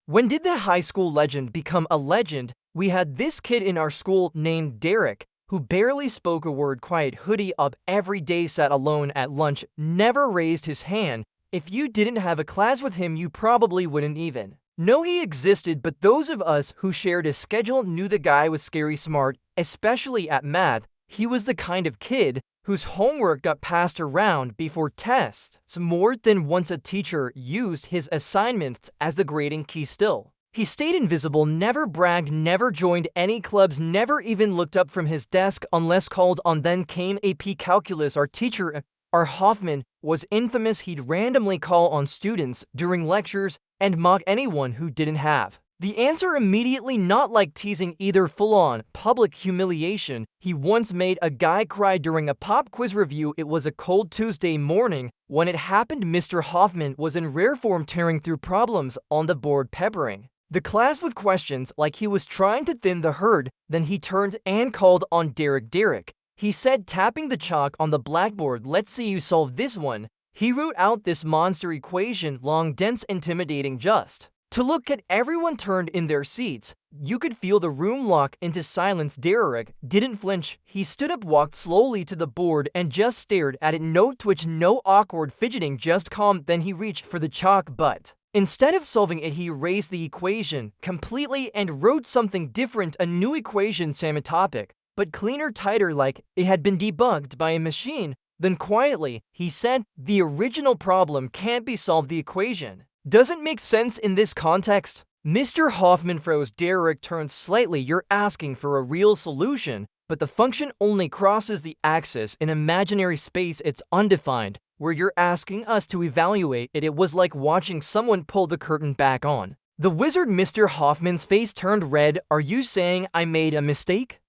When did the high school legend become a legend? We had this kid in our school named Derek, who barely spoke a word, quiet, hoodie up every day, sat alone at lunch, never raised his hand. If you didn't have a class with him, you probably wouldn't even know he existed, but those of us who shared his schedule knew the guy was scary smart, especially at math. He was the kind of kid whose homework got passed around before tests. So more than once a teacher used his assignments as the grading key still. He stayed invisible, never bragged, never joined any clubs, never even looked up from his desk unless called on. Then came AP Calculus. Our teacher, our Hoffman, was infamous. He'd randomly call on students during lectures and mock anyone who didn't have the answer immediately, not like teasing, either full-on public humiliation. He once made a guy cry during a pop quiz review. It was a cold Tuesday morning when it happened. Mr. Hoffman was in rare form, tearing through problems on the board, peppering the class with questions like he was trying to thin the herd. Then he turned and called on Derek. Derek, he said, tapping the chalk on the blackboard, let's see you solve this one. He wrote out this monster equation, long, dense, intimidating, just to look at. Everyone turned in their seats. You could feel the room lock into silence. Derek didn't flinch. He stood up, walked slowly to the board, and just stared at it. No twitch, no awkward fidgeting, just calm. Then he reached for the chalk, but instead of solving it, he erased the equation completely and wrote something different, a new equation, same topic, but cleaner, tighter, like it had been debugged by a machine. Then quietly, he said, the original problem can't be solved. The equation doesn't make sense in this context. Mr. Hoffman froze. Derek turned slightly. You're asking for a real solution, but the function only crosses the axis in imaginary space. It's undefined, where you're asking us to evaluate it. It was like watching someone pull the curtain back on the wizard. Mr. Hoffman's face turned red. Are you saying I made a mistake?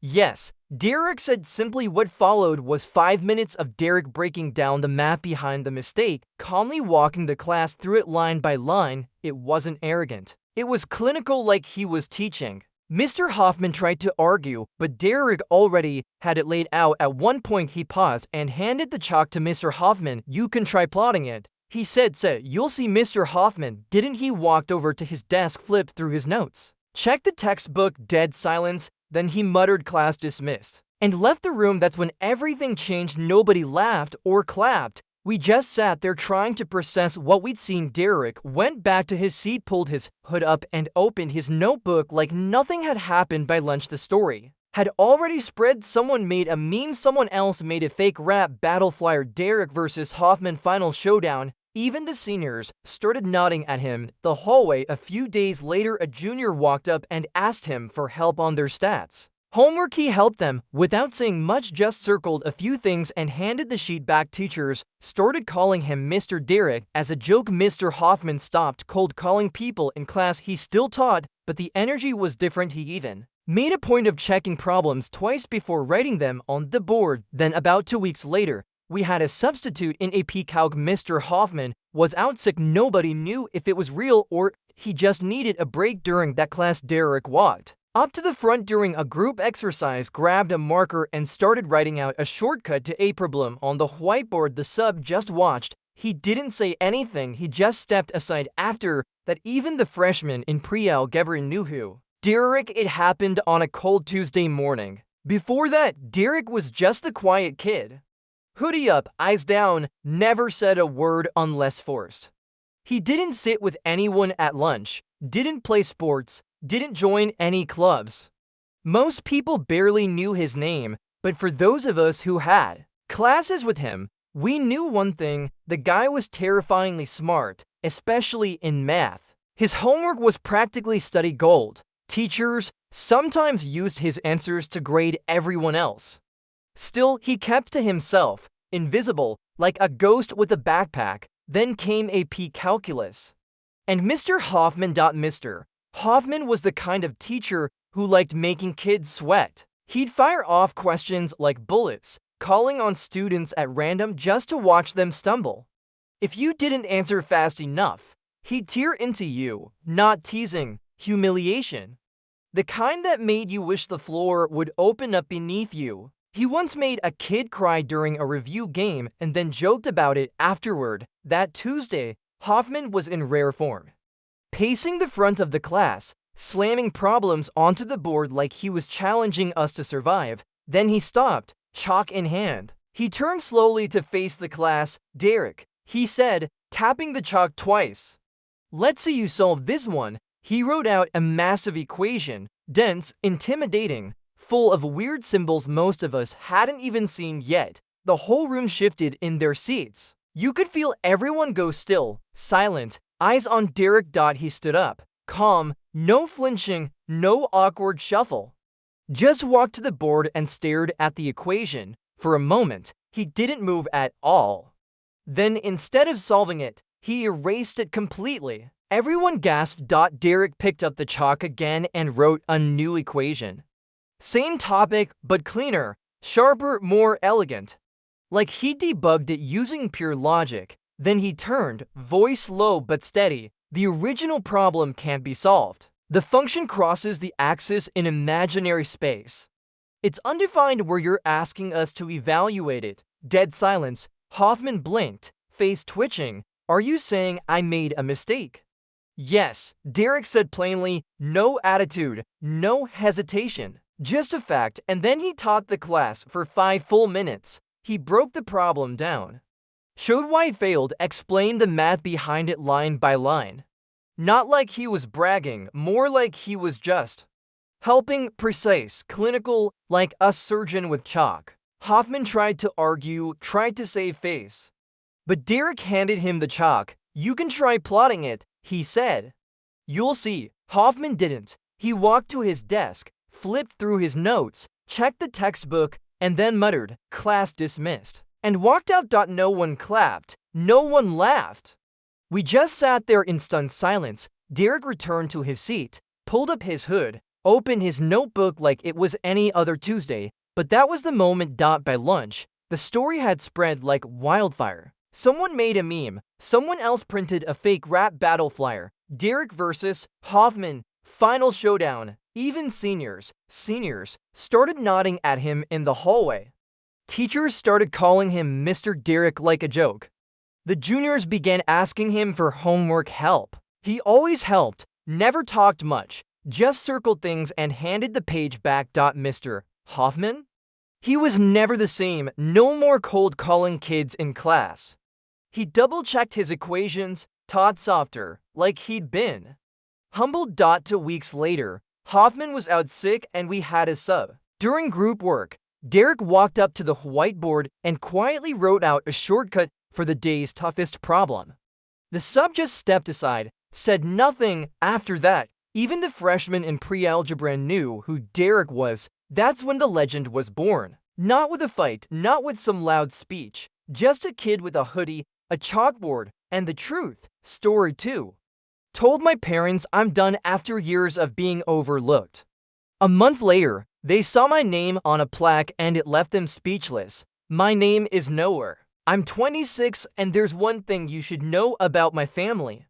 Yes, Derek said simply. What followed was 5 minutes of Derek breaking down the math behind the mistake, calmly walking the class through it line by line. It wasn't arrogant. It was clinical, like he was teaching. Mr. Hoffman tried to argue, but Derek already had it laid out. At one point, he paused and handed the chalk to Mr. Hoffman. You can try plotting it, he said. You'll see. Mr. Hoffman didn't. He walked over to his desk, flipped through his notes, checked the textbook. Dead silence. Then he muttered, class dismissed, and left the room. That's when everything changed. Nobody laughed or clapped. We just sat there trying to process what we'd seen. Derek went back to his seat, pulled his hood up, and opened his notebook like nothing had happened. By lunch, the story had already spread. Someone made a meme, someone else made a fake rap battle flyer. Derek versus Hoffman, final showdown. Even the seniors started nodding at him. The hallway. A few days later, a junior walked up and asked him for help on their stats homework. He helped them without saying much, just circled a few things and handed the sheet back. Teachers started calling him Mr. Derek as a joke. Mr. Hoffman stopped cold calling people in class. He still taught, but the energy was different. He even made a point of checking problems twice before writing them on the board. Then about 2 weeks later, we had a substitute in AP Calc. Mr. Hoffman was out sick. Nobody knew if it was real or he just needed a break. During that class, Derek walked up to the front during a group exercise, grabbed a marker, and started writing out a shortcut to a problem on the whiteboard. The sub just watched. He didn't say anything. He just stepped aside. After that, even the freshmen in pre-algebra knew who Derek. It happened on a cold Tuesday morning. Before that, Derek was just the quiet kid, hoodie up, eyes down, never said a word unless forced. He didn't sit with anyone at lunch, didn't play sports, didn't join any clubs. Most people barely knew his name, but for those of us who had classes with him, we knew one thing: the guy was terrifyingly smart, especially in math. His homework was practically study gold. Teachers sometimes used his answers to grade everyone else. Still, he kept to himself, invisible, like a ghost with a backpack. Then came AP Calculus. And Mr. Hoffman. Mr. Hoffman was the kind of teacher who liked making kids sweat. He'd fire off questions like bullets, calling on students at random just to watch them stumble. If you didn't answer fast enough, he'd tear into you. Not teasing, humiliation. The kind that made you wish the floor would open up beneath you. He once made a kid cry during a review game and then joked about it afterward. That Tuesday, Hoffman was in rare form. pacing the front of the class, slamming problems onto the board like he was challenging us to survive. Then he stopped, chalk in hand. He turned slowly to face the class. "Derek," he said, tapping the chalk twice. "Let's see you solve this one." He wrote out a massive equation, dense, intimidating, full of weird symbols most of us hadn't even seen yet. The whole room shifted in their seats. You could feel everyone go still, silent, eyes on Derek. He stood up, calm, no flinching, no awkward shuffle. Just walked to the board and stared at the equation. For a moment, he didn't move at all. Then, instead of solving it, he erased it completely. Everyone gasped. Derek picked up the chalk again and wrote a new equation. Same topic, but cleaner, sharper, more elegant. Like he debugged it using pure logic. Then he turned, voice low but steady. "The original problem can't be solved. The function crosses the axis in imaginary space. It's undefined where you're asking us to evaluate it." Dead silence. Hoffman blinked, face twitching. "Are you saying I made a mistake?" "Yes," Derek said plainly, no attitude, no hesitation. Just a fact. And then he taught the class for 5 full minutes. He broke the problem down, showed why it failed, explained the math behind it line by line. Not like he was bragging, more like he was just helping, precise, clinical, like a surgeon with chalk. Hoffman tried to argue, tried to save face. But Derek handed him the chalk. "You can try plotting it," he said. "You'll see." Hoffman didn't. He walked to his desk, flipped through his notes, checked the textbook, and then muttered, "Class dismissed," and walked out. No one clapped. No one laughed. We just sat there in stunned silence. Derek returned to his seat, pulled up his hood, opened his notebook like it was any other Tuesday. But that was the moment. By lunch, the story had spread like wildfire. Someone made a meme. Someone else printed a fake rap battle flyer. Derek versus Hoffman. Final showdown. Even seniors started nodding at him in the hallway. Teachers started calling him Mr. Derek like a joke. The juniors began asking him for homework help. He always helped, never talked much, just circled things and handed the page back. Mr. Hoffman? He was never the same. No more cold calling kids in class. He double-checked his equations, taught softer, like he'd been humbled. 2 weeks later, Hoffman was out sick and we had a sub. During group work, Derek walked up to the whiteboard and quietly wrote out a shortcut for the day's toughest problem. The sub just stepped aside, said nothing. After that, even the freshmen in pre-algebra knew who Derek was. That's when the legend was born. Not with a fight, not with some loud speech, just a kid with a hoodie, a chalkboard, and the truth. Story 2. Told my parents I'm done after years of being overlooked. A month later, they saw my name on a plaque and it left them speechless. My name is Noah. I'm 26 and there's one thing you should know about my family.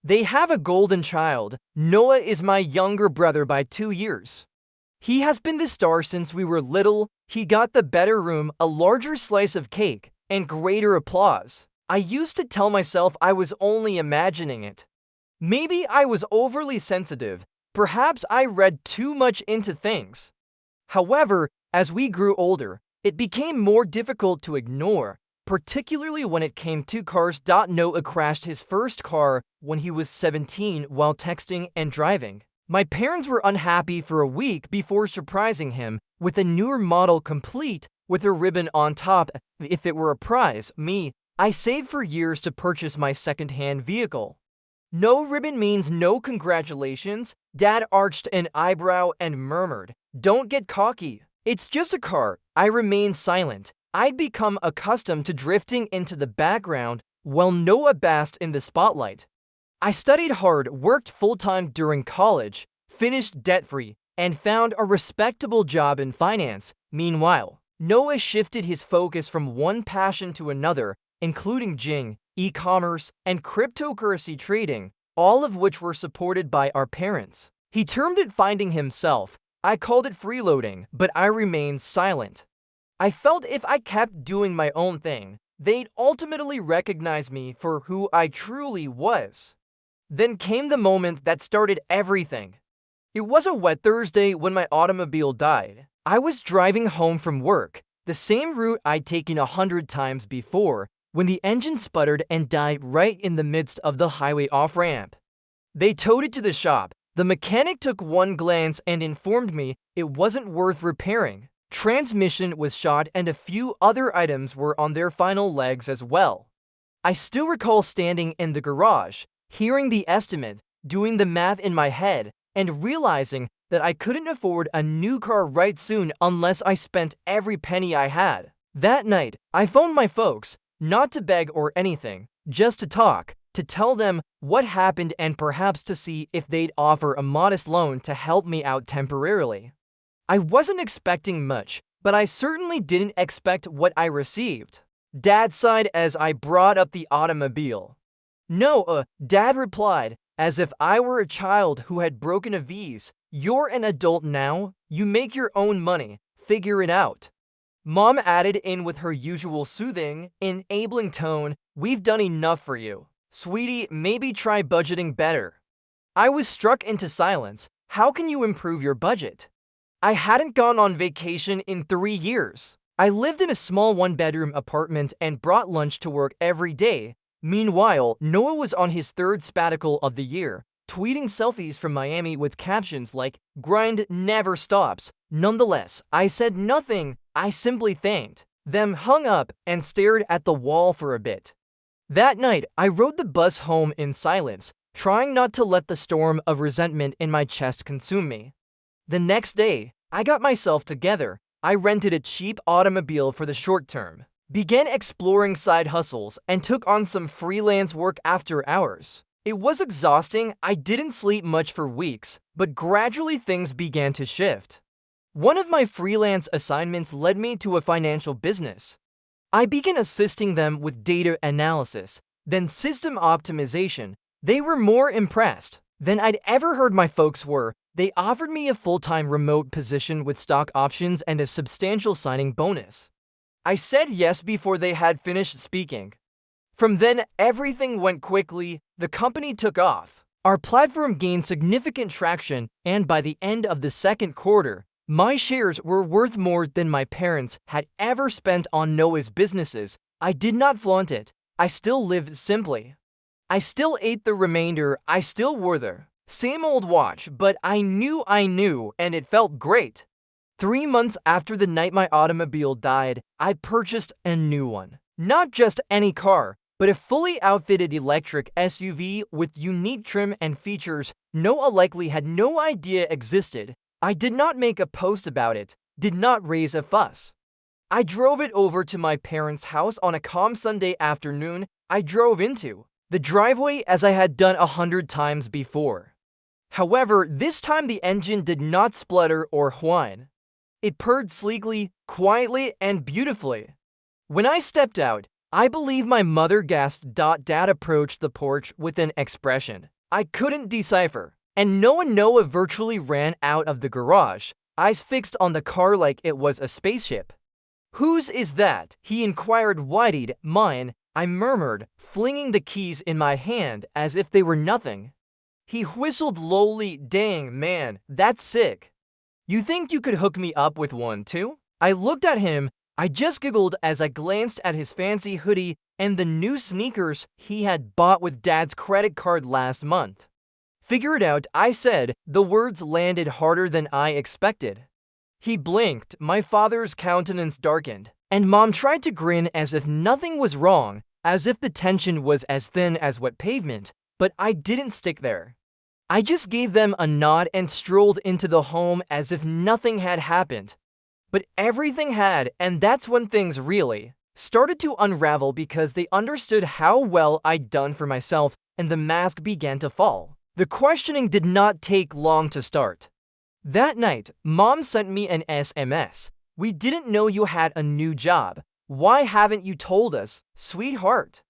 They have a golden child. Noah is my younger brother by 2 years. He has been the star since we were little. He got the better room, a larger slice of cake, and greater applause. I used to tell myself I was only imagining it. Maybe I was overly sensitive. Perhaps I read too much into things. However, as we grew older, it became more difficult to ignore, particularly when it came to cars. Noah crashed his first car when he was 17 while texting and driving. My parents were unhappy for a week before surprising him with a newer model complete with a ribbon on top. If it were a prize, I saved for years to purchase my second-hand vehicle. No ribbon means no congratulations. Dad arched an eyebrow and murmured, "Don't get cocky. It's just a car." I remained silent. I'd become accustomed to drifting into the background while Noah basked in the spotlight. I studied hard, worked full-time during college, finished debt-free, and found a respectable job in finance. Meanwhile, Noah shifted his focus from one passion to another, including Jing, e-commerce, and cryptocurrency trading, all of which were supported by our parents. He termed it finding himself. I called it freeloading, but I remained silent. I felt if I kept doing my own thing, they'd ultimately recognize me for who I truly was. Then came the moment that started everything. It was a wet Thursday when my automobile died. I was driving home from work, the same route I'd taken 100 times before, when the engine sputtered and died right in the midst of the highway off-ramp. They towed it to the shop. The mechanic took one glance and informed me it wasn't worth repairing. Transmission was shot and a few other items were on their final legs as well. I still recall standing in the garage, hearing the estimate, doing the math in my head, and realizing that I couldn't afford a new car right soon unless I spent every penny I had. That night, I phoned my folks, not to beg or anything, just to talk, to tell them what happened and perhaps to see if they'd offer a modest loan to help me out temporarily. I wasn't expecting much, but I certainly didn't expect what I received. Dad sighed as I brought up the automobile. No, Dad replied, as if I were a child who had broken a vase. You're an adult now, you make your own money, figure it out. Mom added in with her usual soothing, enabling tone, we've done enough for you. Sweetie, maybe try budgeting better. I was struck into silence. How can you improve your budget? I hadn't gone on vacation in 3 years. I lived in a small one-bedroom apartment and brought lunch to work every day. Meanwhile, Noah was on his 3rd sabbatical of the year, tweeting selfies from Miami with captions like, grind never stops. Nonetheless, I said nothing. I simply thanked them, hung up, and stared at the wall for a bit. That night, I rode the bus home in silence, trying not to let the storm of resentment in my chest consume me. The next day, I got myself together. I rented a cheap automobile for the short term, began exploring side hustles, and took on some freelance work after hours. It was exhausting. I didn't sleep much for weeks, but gradually things began to shift. One of my freelance assignments led me to a financial business. I began assisting them with data analysis, then system optimization. They were more impressed than I'd ever heard my folks were. They offered me a full-time remote position with stock options and a substantial signing bonus. I said yes before they had finished speaking. From then, everything went quickly. The company took off. Our platform gained significant traction, and by the end of the 2nd quarter, my shares were worth more than my parents had ever spent on Noah's businesses. I did not flaunt it. I still lived simply. I still ate the remainder. I still wore the same old watch, but I knew, and it felt great. 3 months after the night my automobile died, I purchased a new one. Not just any car, but a fully outfitted electric SUV with unique trim and features Noah likely had no idea existed. I did not make a post about it, did not raise a fuss. I drove it over to my parents' house on a calm Sunday afternoon. I drove into the driveway as I had done 100 times before. However, this time the engine did not splutter or whine. It purred sleekly, quietly, and beautifully. When I stepped out, I believe my mother gasped. Dad approached the porch with an expression I couldn't decipher, and Noah virtually ran out of the garage, eyes fixed on the car like it was a spaceship. Whose is that? He inquired, wide-eyed. Mine, I murmured, flinging the keys in my hand as if they were nothing. He whistled lowly. Dang, man, that's sick. You think you could hook me up with one too? I looked at him. I just giggled as I glanced at his fancy hoodie and the new sneakers he had bought with Dad's credit card last month. Figure it out, I said. The words landed harder than I expected. He blinked. My father's countenance darkened, and Mom tried to grin as if nothing was wrong, as if the tension was as thin as wet pavement, but I didn't stick there. I just gave them a nod and strolled into the home as if nothing had happened. But everything had, and that's when things really started to unravel because they understood how well I'd done for myself, and the mask began to fall. The questioning did not take long to start. That night, Mom sent me an SMS. We didn't know you had a new job. Why haven't you told us, sweetheart?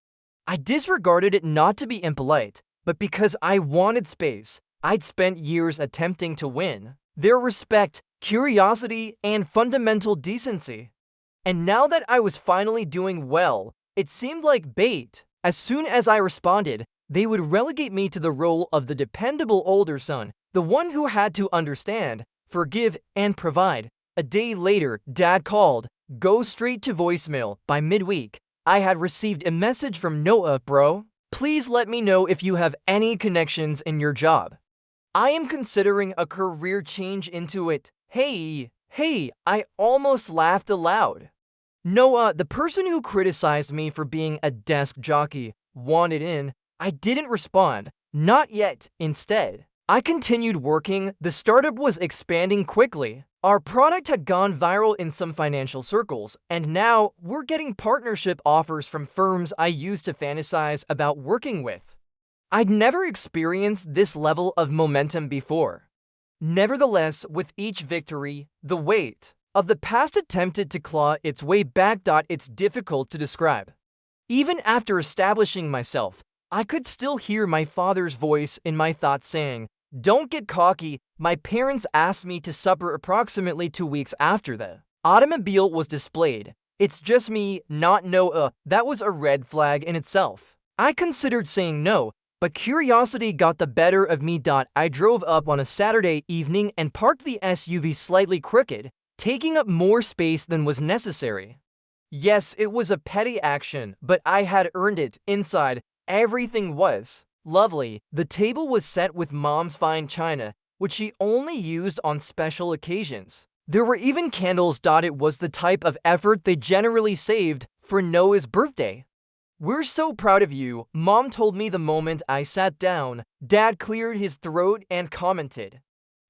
I disregarded it not to be impolite, but because I wanted space. I'd spent years attempting to win their respect, curiosity, and fundamental decency. And now that I was finally doing well, it seemed like bait. As soon as I responded, They would relegate me to the role of the dependable older son, the one who had to understand, forgive, and provide. A day later, Dad called. Go straight to voicemail. By midweek, I had received a message from Noah, bro. Please let me know if you have any connections in your job. I am considering a career change into it. Hey, I almost laughed aloud. Noah, the person who criticized me for being a desk jockey, wanted in. I didn't respond. Not yet. Instead, I continued working. The startup was expanding quickly. Our product had gone viral in some financial circles, and now we're getting partnership offers from firms I used to fantasize about working with. I'd never experienced this level of momentum before. Nevertheless, with each victory, the weight of the past attempted to claw its way back. It's difficult to describe. Even after establishing myself, I could still hear my father's voice in my thoughts saying, "Don't get cocky." My parents asked me to supper approximately 2 weeks after the automobile was displayed. It's just me, not Noah. That was a red flag in itself. I considered saying no, but curiosity got the better of me. I drove up on a Saturday evening and parked the SUV slightly crooked, taking up more space than was necessary. Yes, it was a petty action, but I had earned it. Inside, everything was lovely. The table was set with Mom's fine china, which she only used on special occasions. There were even candles. It was the type of effort they generally saved for Noah's birthday. We're so proud of you, Mom told me the moment I sat down. Dad cleared his throat and commented,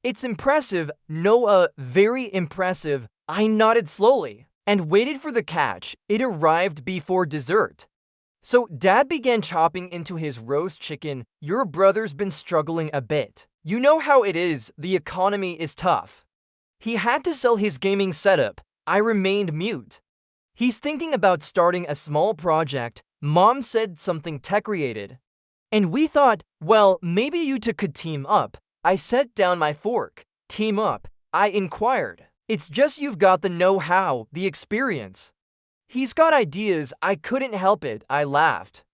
"It's impressive, Noah, very impressive." I nodded slowly and waited for the catch. It arrived before dessert. So Dad began chopping into his roast chicken. "Your brother's been struggling a bit. You know how it is, the economy is tough. He had to sell his gaming setup." I remained mute. "He's thinking about starting a small project." Mom said something tech-related. "And we thought, well, maybe you two could team up." I set down my fork. "Team up?" I inquired. "It's just you've got the know-how, the experience." "He's got ideas." I couldn't help it. I laughed.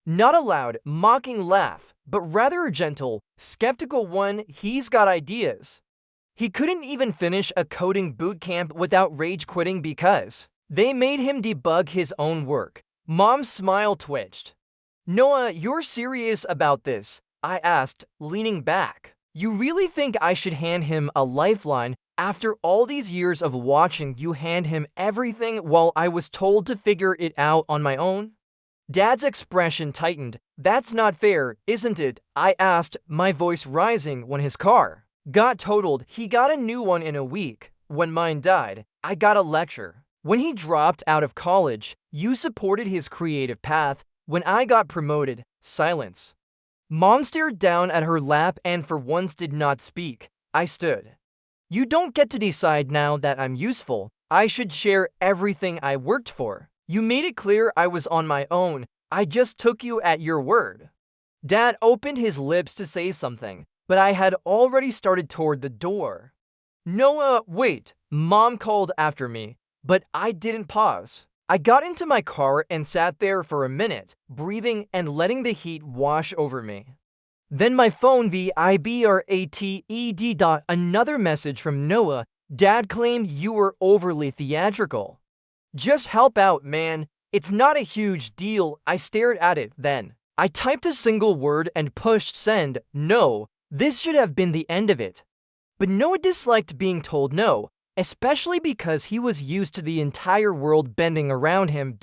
Not a loud, mocking laugh, but rather a gentle, skeptical one. He's got ideas. He couldn't even finish a coding boot camp without rage quitting because they made him debug his own work. Mom's smile twitched. "Noah, you're serious about this?" I asked, leaning back. "You really think I should hand him a lifeline after all these years of watching you hand him everything while I was told to figure it out on my own?" Dad's expression tightened. "That's not fair, isn't it?" I asked, my voice rising. "When his car got totaled, he got a new one in a week. When mine died, I got a lecture. When he dropped out of college, you supported his creative path. When I got promoted." Silence. Mom stared down at her lap and for once did not speak. I stood. "You don't get to decide now that I'm useful. I should share everything I worked for. You made it clear I was on my own. I just took you at your word." Dad opened his lips to say something, but I had already started toward the door. "Noah, wait," Mom called after me, but I didn't pause. I got into my car and sat there for a minute, breathing and letting the heat wash over me. Then my phone vibrated. Another message from Noah. "Dad claimed you were overly theatrical. Just help out, man. It's not a huge deal." I stared at it. Then I typed a single word and pushed send. No, this should have been the end of it. But Noah disliked being told no, especially because he was used to the entire world bending around him.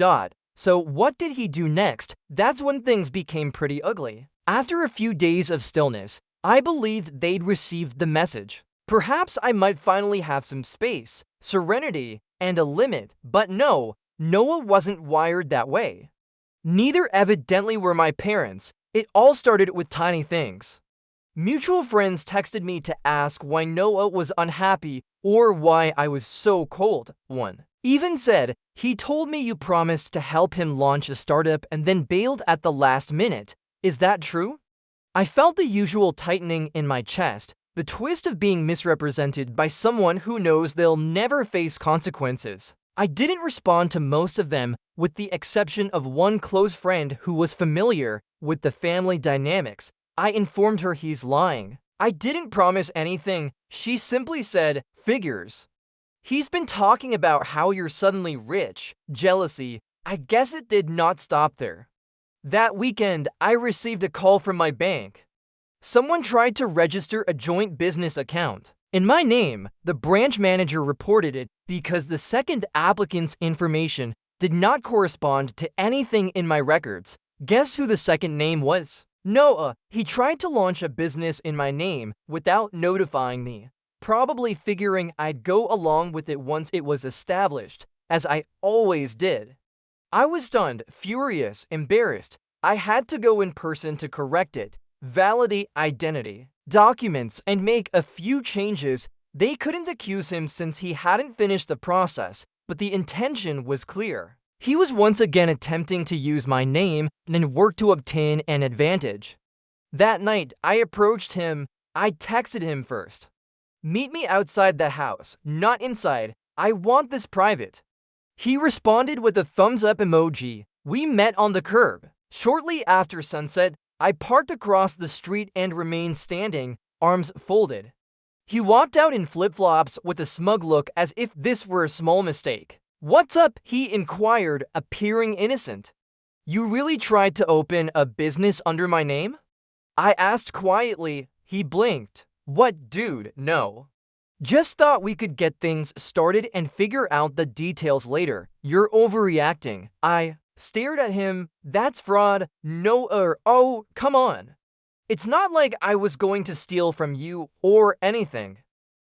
So what did he do next? That's when things became pretty ugly. After a few days of stillness, I believed they'd received the message. Perhaps I might finally have some space, serenity, and a limit. But no, Noah wasn't wired that way. Neither evidently were my parents. It all started with tiny things. Mutual friends texted me to ask why Noah was unhappy or why I was so cold. One even said, "He told me you promised to help him launch a startup and then bailed at the last minute. Is that true?" I felt the usual tightening in my chest, the twist of being misrepresented by someone who knows they'll never face consequences. I didn't respond to most of them, with the exception of one close friend who was familiar with the family dynamics. I informed her he's lying. I didn't promise anything. She simply said, "Figures. He's been talking about how you're suddenly rich." Jealousy. I guess it did not stop there. That weekend, I received a call from my bank. Someone tried to register a joint business account in my name. The branch manager reported it because the second applicant's information did not correspond to anything in my records. Guess who the second name was? Noah. He tried to launch a business in my name without notifying me, probably figuring I'd go along with it once it was established, as I always did. I was stunned, furious, embarrassed. I had to go in person to correct it, validate identity, documents, and make a few changes. They couldn't accuse him since he hadn't finished the process, but the intention was clear. He was once again attempting to use my name and work to obtain an advantage. That night, I approached him. I texted him first. "Meet me outside the house, not inside. I want this private." He responded with a thumbs up emoji. We met on the curb. Shortly after sunset, I parked across the street and remained standing, arms folded. He walked out in flip-flops with a smug look as if this were a small mistake. "What's up?" he inquired, appearing innocent. "You really tried to open a business under my name?" I asked quietly. He blinked. "What, dude? No. Just thought we could get things started and figure out the details later. You're overreacting." I stared at him. "That's fraud." "No, oh, come on. It's not like I was going to steal from you or anything."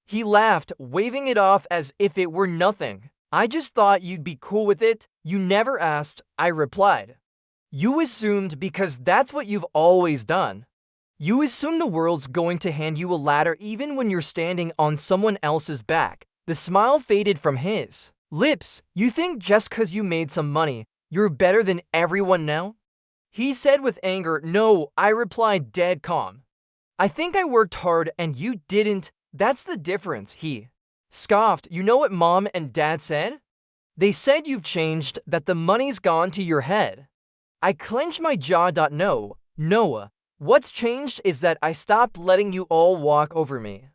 He laughed, waving it off as if it were nothing. "I just thought you'd be cool with it." "You never asked," I replied. "You assumed because that's what you've always done. You assume the world's going to hand you a ladder even when you're standing on someone else's back." The smile faded from his lips. "You think just 'cause you made some money, you're better than everyone now?" He said with anger. "No," I replied, dead calm. "I think I worked hard and you didn't. That's the difference." He scoffed. "You know what mom and dad said? They said you've changed, that the money's gone to your head." I clenched my jaw. "No, Noah. What's changed is that I stopped letting you all walk over me."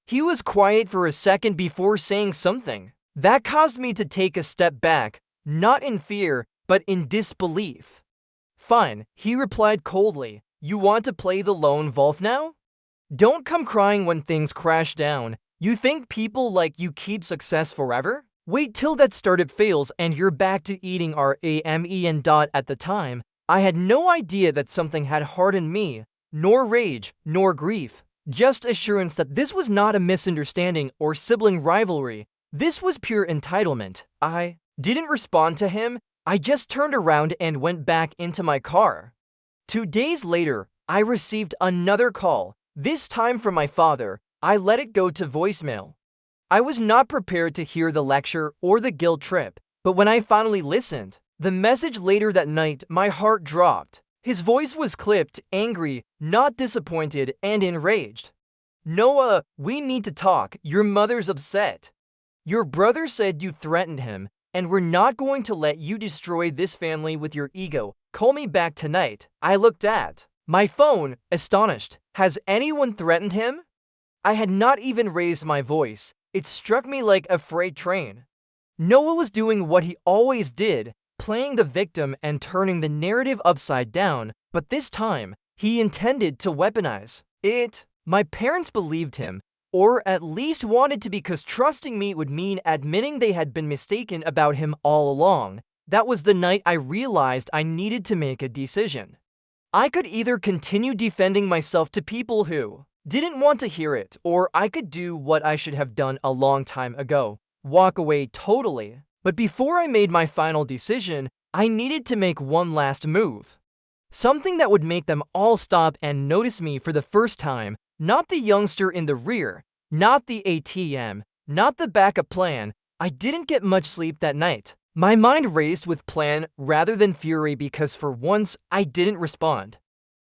He was quiet for a second before saying something that caused me to take a step back, not in fear, but in disbelief. "Fine," he replied coldly. "You want to play the lone wolf now? Don't come crying when things crash down. You think people like you keep success forever? Wait till that startup fails and you're back to eating our amen. At the time, I had no idea that something had hardened me, nor rage, nor grief. Just assurance that this was not a misunderstanding or sibling rivalry. This was pure entitlement. I didn't respond to him. I just turned around and went back into my car. 2 days later, I received another call, this time from my father. I let it go to voicemail. I was not prepared to hear the lecture or the guilt trip, but when I finally listened, the message later that night, my heart dropped. His voice was clipped, angry, not disappointed, and enraged. "Noah, we need to talk. Your mother's upset. Your brother said you threatened him, and we're not going to let you destroy this family with your ego. Call me back tonight." I looked at my phone, astonished. Has anyone threatened him? I had not even raised my voice. It struck me like a freight train. Noah was doing what he always did, playing the victim and turning the narrative upside down, but this time, he intended to weaponize it. My parents believed him, or at least wanted to, because trusting me would mean admitting they had been mistaken about him all along. That was the night I realized I needed to make a decision. I could either continue defending myself to people who didn't want to hear it, or I could do what I should have done a long time ago, walk away totally. But before I made my final decision, I needed to make one last move. Something that would make them all stop and notice me for the first time. Not the youngster in the rear, not the ATM, not the backup plan. I didn't get much sleep that night. My mind raced with plan rather than fury because for once I didn't respond.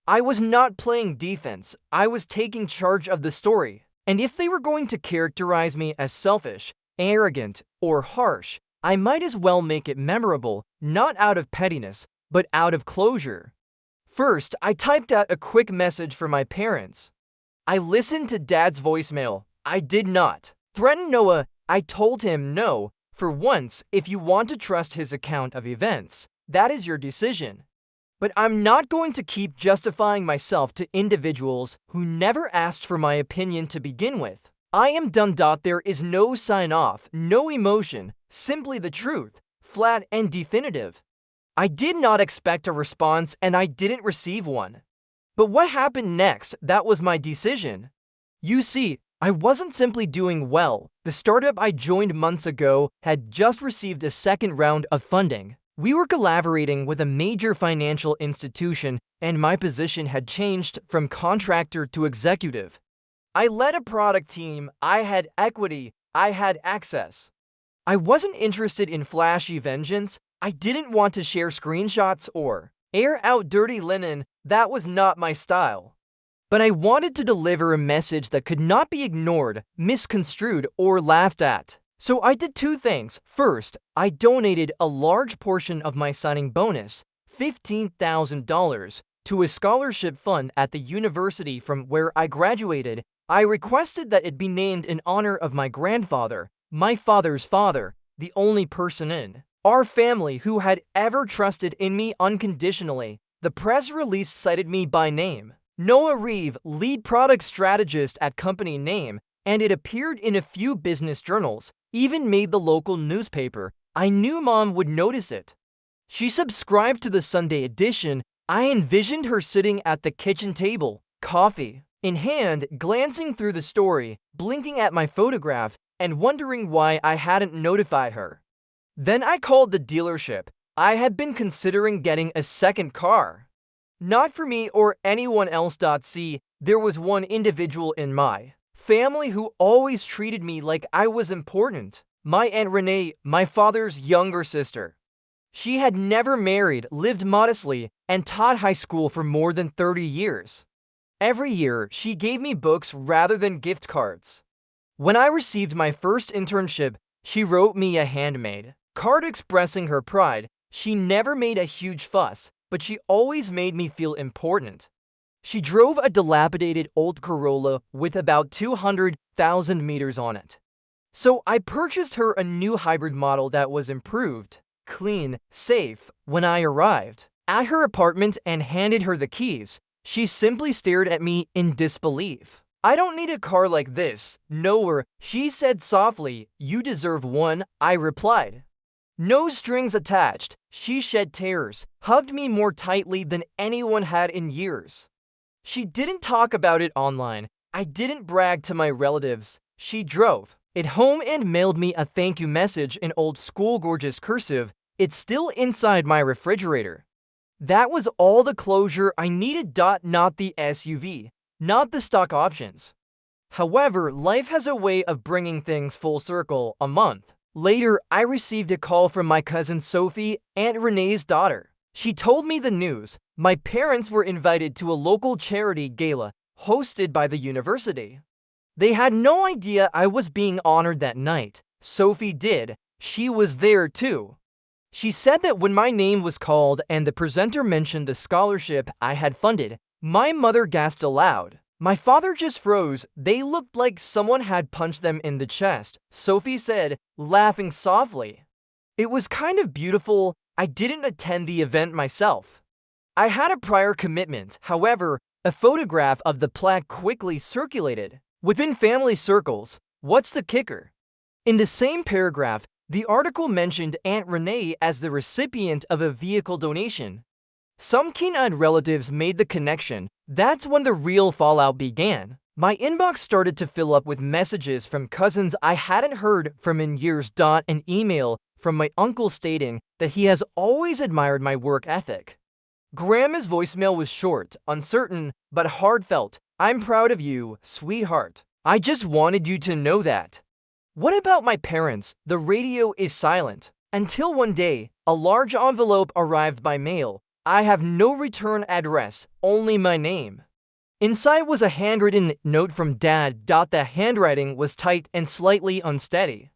I was not playing defense. I was taking charge of the story. And if they were going to characterize me as selfish, arrogant, or harsh, I might as well make it memorable, not out of pettiness, but out of closure. First, I typed out a quick message for my parents. I listened to Dad's voicemail. I did not threaten Noah. I told him no. For once, if you want to trust his account of events, that is your decision. But I'm not going to keep justifying myself to individuals who never asked for my opinion to begin with. I am done. There is no sign off, no emotion, simply the truth, flat and definitive. I did not expect a response and I didn't receive one. But what happened next, that was my decision. You see, I wasn't simply doing well. The startup I joined months ago had just received a second round of funding. We were collaborating with a major financial institution, and my position had changed from contractor to executive. I led a product team, I had equity, I had access. I wasn't interested in flashy vengeance. I didn't want to share screenshots or air out dirty linen. That was not my style. But I wanted to deliver a message that could not be ignored, misconstrued, or laughed at. So I did two things. First, I donated a large portion of my signing bonus, $15,000, to a scholarship fund at the university from where I graduated. I requested that it be named in honor of my grandfather, my father's father, the only person in our family who had ever trusted in me unconditionally. The press release cited me by name, Noah Reeve, lead product strategist at company name, and it appeared in a few business journals, even made the local newspaper. I knew Mom would notice it. She subscribed to the Sunday edition. I envisioned her sitting at the kitchen table, coffee in hand, glancing through the story, blinking at my photograph, and wondering why I hadn't notified her. Then I called the dealership. I had been considering getting a second car. Not for me or anyone else. See, there was one individual in my family who always treated me like I was important. My Aunt Renee, my father's younger sister. She had never married, lived modestly, and taught high school for more than 30 years. Every year, she gave me books rather than gift cards. When I received my first internship, she wrote me a handmade card expressing her pride. She never made a huge fuss, but she always made me feel important. She drove a dilapidated old Corolla with about 200,000 meters on it. So I purchased her a new hybrid model that was improved, clean, safe. When I arrived at her apartment and handed her the keys, she simply stared at me in disbelief. I don't need a car like this. Noah, she said softly. You deserve one, I replied. No strings attached. She shed tears, hugged me more tightly than anyone had in years. She didn't talk about it online. I didn't brag to my relatives. She drove it home and mailed me a thank you message in old school gorgeous cursive. It's still inside my refrigerator. That was all the closure I needed. Not the SUV, not the stock options. However, life has a way of bringing things full circle. A month later, I received a call from my cousin Sophie, Aunt Renee's daughter. She told me the news. My parents were invited to a local charity gala hosted by the university. They had no idea I was being honored that night. Sophie did. She was there too. She said that when my name was called and the presenter mentioned the scholarship I had funded, my mother gasped aloud. My father just froze. They looked like someone had punched them in the chest, Sophie said, laughing softly. It was kind of beautiful. I didn't attend the event myself. I had a prior commitment. However, a photograph of the plaque quickly circulated within family circles. What's the kicker? In the same paragraph, the article mentioned Aunt Renee as the recipient of a vehicle donation. Some keen-eyed relatives made the connection. That's when the real fallout began. My inbox started to fill up with messages from cousins I hadn't heard from in years. An email from my uncle stating that he has always admired my work ethic. Grandma's voicemail was short, uncertain, but heartfelt. I'm proud of you, sweetheart. I just wanted you to know that. What about my parents? The radio is silent. Until one day, a large envelope arrived by mail. I have no return address, only my name. Inside was a handwritten note from Dad. The handwriting was tight and slightly unsteady.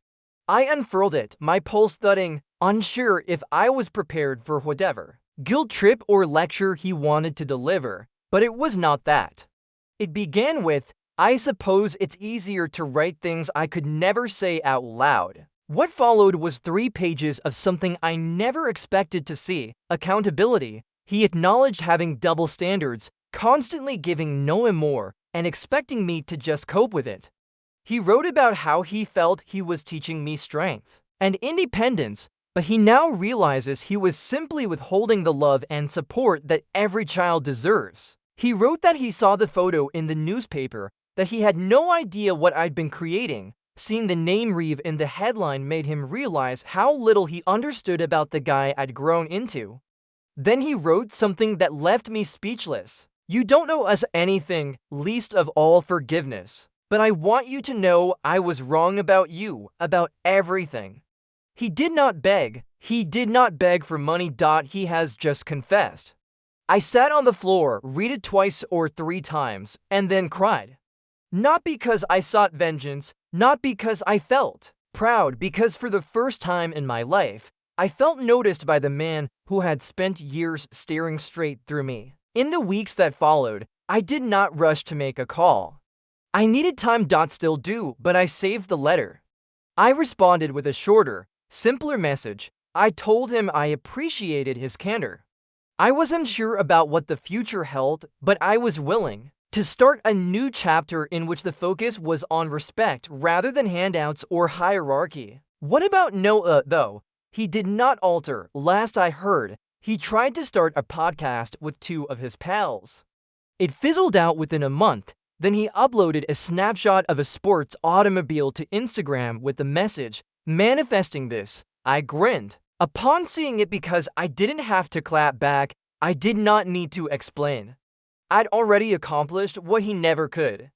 I unfurled it, my pulse thudding, unsure if I was prepared for whatever guilt trip or lecture he wanted to deliver, but it was not that. It began with, "I suppose it's easier to write things I could never say out loud." What followed was 3 pages of something I never expected to see: accountability. He acknowledged having double standards, constantly giving no more, and expecting me to just cope with it. He wrote about how he felt he was teaching me strength and independence, but he now realizes he was simply withholding the love and support that every child deserves. He wrote that he saw the photo in the newspaper, that he had no idea what I'd been creating. Seeing the name Reeve in the headline made him realize how little he understood about the guy I'd grown into. Then he wrote something that left me speechless. "You don't know us anything, least of all forgiveness. But I want you to know I was wrong about you, about everything." He did not beg. He did not beg for money. He has just confessed. I sat on the floor, read it 2 or 3 times, and then cried. Not because I sought vengeance, not because I felt proud, because for the first time in my life, I felt noticed by the man who had spent years staring straight through me. In the weeks that followed, I did not rush to make a call. I needed time. Still do, but I saved the letter. I responded with a shorter, simpler message. I told him I appreciated his candor. I wasn't sure about what the future held, but I was willing to start a new chapter in which the focus was on respect rather than handouts or hierarchy. What about Noah, though? He did not alter. Last I heard, he tried to start a podcast with 2 of his pals. It fizzled out within a month. Then he uploaded a snapshot of a sports automobile to Instagram with the message, "Manifesting this." I grinned upon seeing it because I didn't have to clap back. I did not need to explain. I'd already accomplished what he never could.